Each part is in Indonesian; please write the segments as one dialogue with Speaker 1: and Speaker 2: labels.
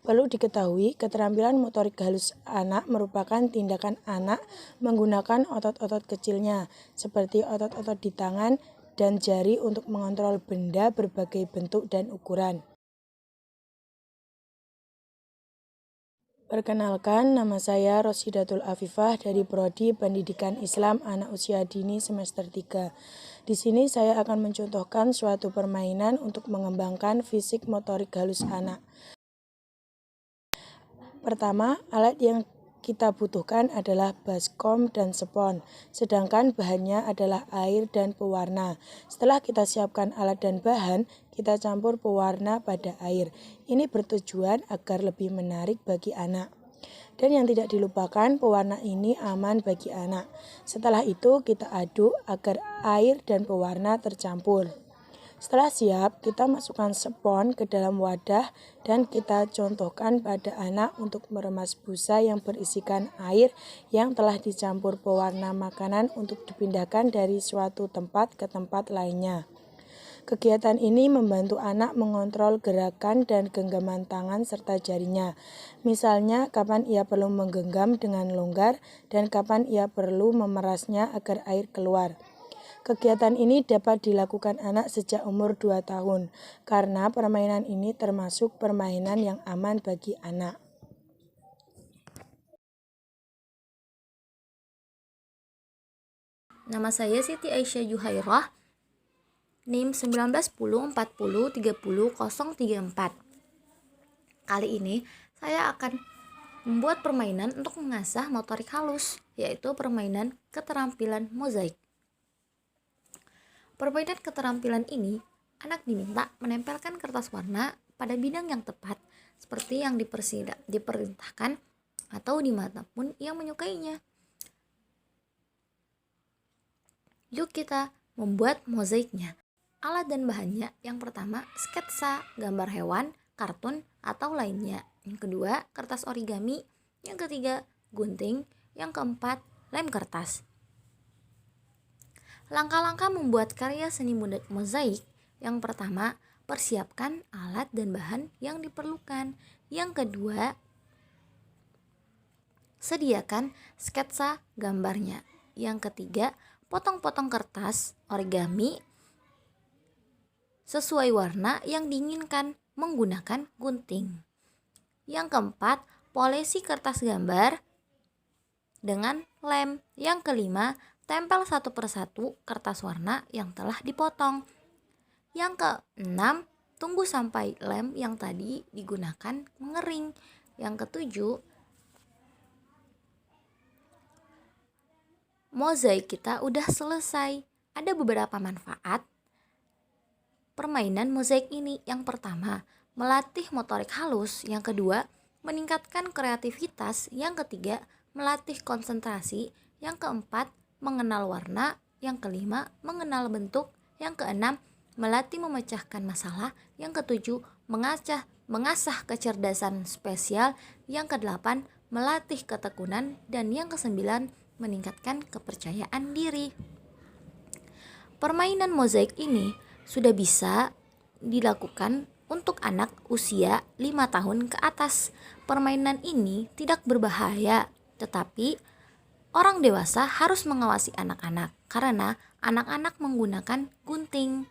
Speaker 1: Perlu diketahui, keterampilan motorik halus anak merupakan tindakan anak menggunakan otot-otot kecilnya, seperti otot-otot di tangan dan jari untuk mengontrol benda berbagai bentuk dan ukuran. Perkenalkan, nama saya Rosidatul Afifah dari Prodi Pendidikan Islam Anak Usia Dini semester 3. Di sini saya akan mencontohkan suatu permainan untuk mengembangkan fisik motorik halus anak. Pertama, alat yang kita butuhkan adalah baskom dan spons, sedangkan bahannya adalah air dan pewarna. Setelah kita siapkan alat dan bahan, kita campur pewarna pada air. Ini bertujuan agar lebih menarik bagi anak. Dan yang tidak dilupakan, pewarna ini aman bagi anak. Setelah itu, kita aduk agar air dan pewarna tercampur. Setelah siap, kita masukkan spons ke dalam wadah dan kita contohkan pada anak untuk meremas busa yang berisikan air yang telah dicampur pewarna makanan untuk dipindahkan dari suatu tempat ke tempat lainnya. Kegiatan ini membantu anak mengontrol gerakan dan genggaman tangan serta jarinya. Misalnya, kapan ia perlu menggenggam dengan longgar dan kapan ia perlu memerasnya agar air keluar. Kegiatan ini dapat dilakukan anak sejak umur 2 tahun, karena permainan ini termasuk permainan yang aman bagi anak.
Speaker 2: Nama saya Siti Aisyah Juhairah, NIM 1910403034. Kali ini saya akan membuat permainan untuk mengasah motorik halus, yaitu permainan keterampilan mozaik. Permainan keterampilan ini, anak diminta menempelkan kertas warna pada bidang yang tepat, seperti yang diperintahkan atau dimanapun yang menyukainya. Yuk kita membuat mozaiknya. Alat dan bahannya, yang pertama sketsa, gambar hewan, kartun, atau lainnya. Yang kedua, kertas origami. Yang ketiga, gunting. Yang keempat, lem kertas. Langkah-langkah membuat karya seni mozaik. Yang pertama, persiapkan alat dan bahan yang diperlukan. Yang kedua, sediakan sketsa gambarnya. Yang ketiga, potong-potong kertas origami sesuai warna yang diinginkan menggunakan gunting. Yang keempat, polisi kertas gambar dengan lem. Yang kelima, tempel satu persatu kertas warna yang telah dipotong. Yang keenam, tunggu sampai lem yang tadi digunakan mengering. Yang ketujuh, mozaik kita udah selesai. Ada beberapa manfaat permainan mozaik ini. Yang pertama, melatih motorik halus. Yang kedua, meningkatkan kreativitas. Yang ketiga, melatih konsentrasi. Yang keempat, mengenal warna. Yang kelima, mengenal bentuk. Yang keenam, melatih memecahkan masalah. Yang ketujuh, mengasah kecerdasan spesial. Yang kedelapan, melatih ketekunan. Dan yang kesembilan, meningkatkan kepercayaan diri. Permainan mozaik ini sudah bisa dilakukan untuk anak usia 5 tahun ke atas. Permainan ini tidak berbahaya, tetapi orang dewasa harus mengawasi anak-anak karena anak-anak menggunakan gunting.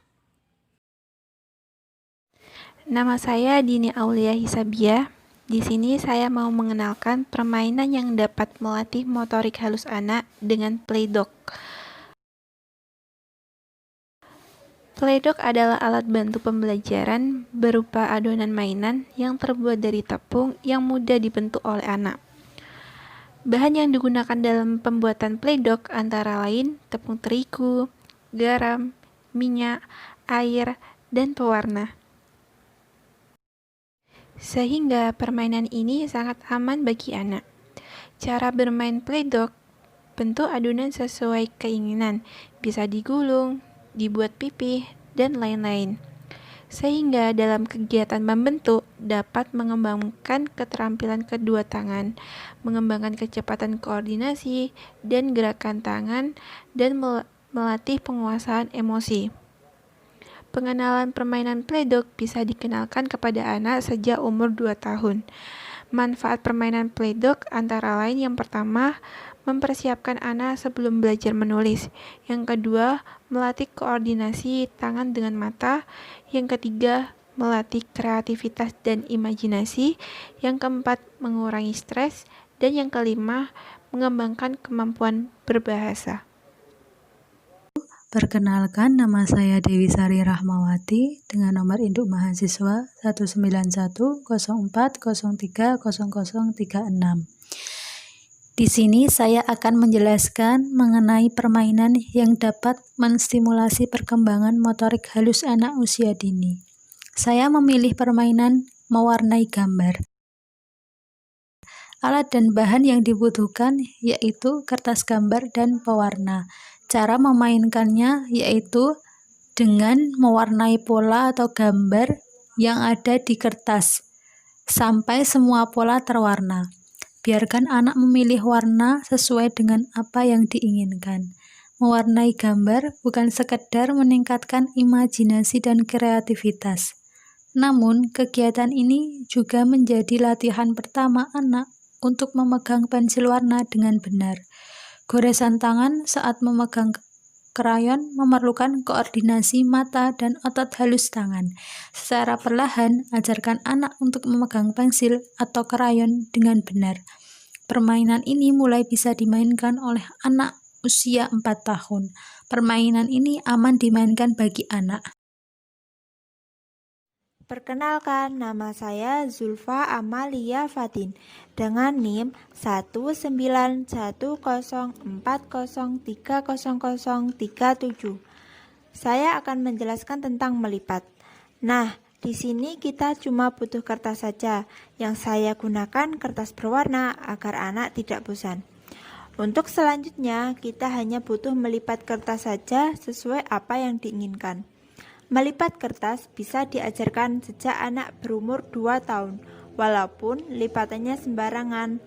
Speaker 3: Nama saya Dini Aulia Hisabiah. Di sini saya mau mengenalkan permainan yang dapat melatih motorik halus anak dengan Play-Doh. Play-Doh adalah alat bantu pembelajaran berupa adonan mainan yang terbuat dari tepung yang mudah dibentuk oleh anak. Bahan yang digunakan dalam pembuatan Play-Doh antara lain tepung terigu, garam, minyak, air, dan pewarna. Sehingga permainan ini sangat aman bagi anak. Cara bermain Play-Doh, bentuk adonan sesuai keinginan, bisa digulung, dibuat pipih, dan lain-lain. Sehingga dalam kegiatan membentuk dapat mengembangkan keterampilan kedua tangan, mengembangkan kecepatan koordinasi dan gerakan tangan, dan melatih penguasaan emosi. Pengenalan permainan pledok bisa dikenalkan kepada anak sejak umur 2 tahun. Manfaat permainan pledok antara lain yang pertama, mempersiapkan anak sebelum belajar menulis. Yang kedua, melatih koordinasi tangan dengan mata. Yang ketiga, melatih kreativitas dan imajinasi. Yang keempat, mengurangi stres. Dan yang kelima, mengembangkan kemampuan berbahasa.
Speaker 4: Perkenalkan, nama saya Dewi Sari Rahmawati dengan nomor induk mahasiswa 19104030036. Di sini saya akan menjelaskan mengenai permainan yang dapat menstimulasi perkembangan motorik halus anak usia dini. Saya memilih permainan mewarnai gambar. Alat dan bahan yang dibutuhkan yaitu kertas gambar dan pewarna. Cara memainkannya yaitu dengan mewarnai pola atau gambar yang ada di kertas sampai semua pola terwarna. Biarkan anak memilih warna sesuai dengan apa yang diinginkan. Mewarnai gambar bukan sekedar meningkatkan imajinasi dan kreativitas. Namun, kegiatan ini juga menjadi latihan pertama anak untuk memegang pensil warna dengan benar. Goresan tangan saat memegang krayon memerlukan koordinasi mata dan otot halus tangan. Secara perlahan, ajarkan anak untuk memegang pensil atau krayon dengan benar. Permainan ini mulai bisa dimainkan oleh anak usia 4 tahun. Permainan ini aman dimainkan bagi anak.
Speaker 5: Perkenalkan, nama saya Zulfa Amalia Fatin dengan NIM 19104030037. Saya akan menjelaskan tentang melipat. Nah, di sini kita cuma butuh kertas saja. Yang saya gunakan kertas berwarna agar anak tidak bosan. Untuk selanjutnya, kita hanya butuh melipat kertas saja sesuai apa yang diinginkan. Melipat kertas bisa diajarkan sejak anak berumur 2 tahun, walaupun lipatannya sembarangan.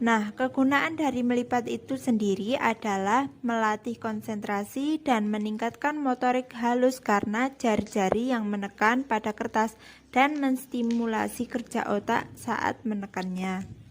Speaker 5: Nah, kegunaan dari melipat itu sendiri adalah melatih konsentrasi dan meningkatkan motorik halus karena jari-jari yang menekan pada kertas dan menstimulasi kerja otak saat menekannya.